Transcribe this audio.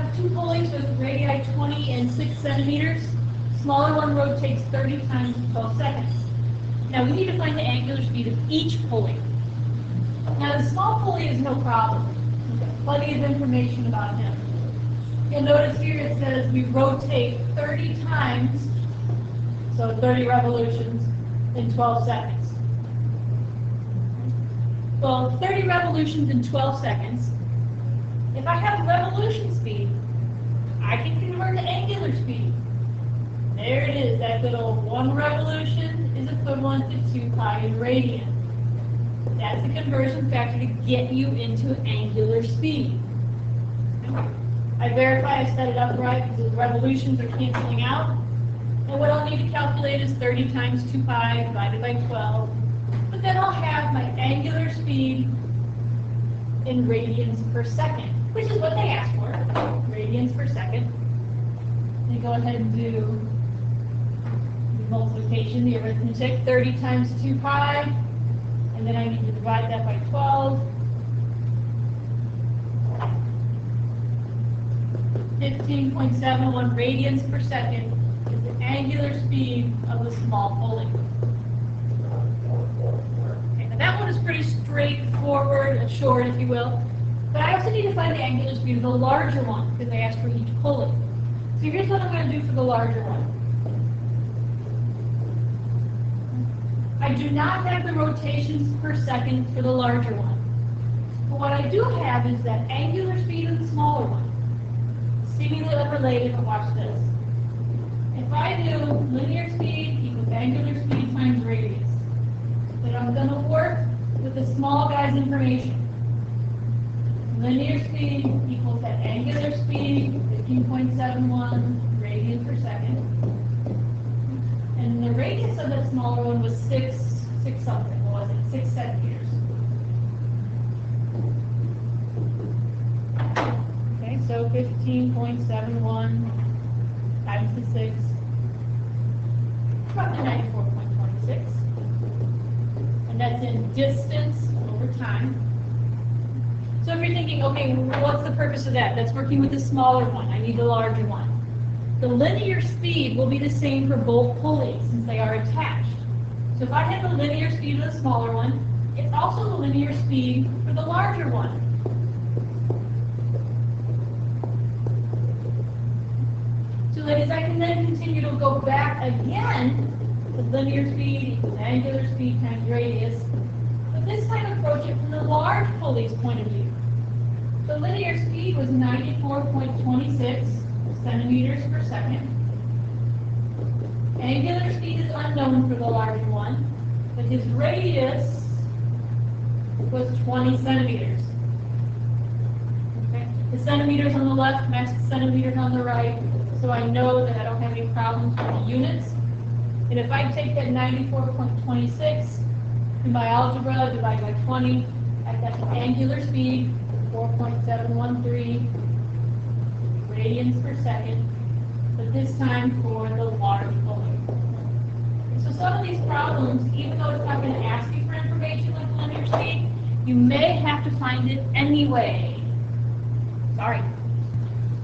have two pulleys with radii 20 and 6 centimeters. Smaller one rotates 30 times in 12 seconds. Now we need to find the angular speed of each pulley. Now the small pulley is no problem. Plenty of information about him. You'll notice here it says we rotate 30 times, so 30 revolutions in 12 seconds. Well, 30 revolutions in 12 seconds. If I have revolution speed, I can convert to angular speed. There it is, that good old 1 revolution is equivalent to 2 pi in radian. That's the conversion factor to get you into angular speed. I verify I set it up right because the revolutions are canceling out. And what I'll need to calculate is 30 times 2 pi divided by 12. But then I'll have my angular speed in radians per second, which is what they asked for, radians per second. And go ahead and do the multiplication, the arithmetic, 30 times 2 pi, and then I need to divide that by 12. 15.71 radians per second is the angular speed of the small pulley. Okay, now that one is pretty straightforward, short if you will, but I also need to find the angular speed of the larger one because they asked for each pulley. So here's what I'm going to do for the larger one. I do not have the rotations per second for the larger one. But what I do have is that angular speed of the smaller one. Seemingly unrelated, but watch this. If I do linear speed equals angular speed times radius, then I'm going to work with the small guy's information. Linear speed equals that angular speed, 15.71 radians per second. And the radius of that smaller one was 6 something, what was it? 6 centimeters. Okay, so 15.71 times the 6, roughly 94.26. And that's in distance over time. So if you're thinking, okay, what's the purpose of that? That's working with the smaller one. I need the larger one. The linear speed will be the same for both pulleys since they are attached. So if I have the linear speed of the smaller one, it's also the linear speed for the larger one. So ladies, I can then continue to go back again with linear speed equals angular speed times radius, but this time approach it from the large pulley's point of view. The linear speed was 94.26 centimeters per second. Angular speed is unknown for the larger one, but his radius was 20 centimeters. Okay? The centimeters on the left match the centimeters on the right, so I know that I don't have any problems with the units. And if I take that 94.26 in my algebra, divide by 20, I've got the angular speed, 4.713 radians per second, but this time for the large pulley. So some of these problems, even though it's not going to ask you for information like linear speed, you may have to find it anyway. Sorry.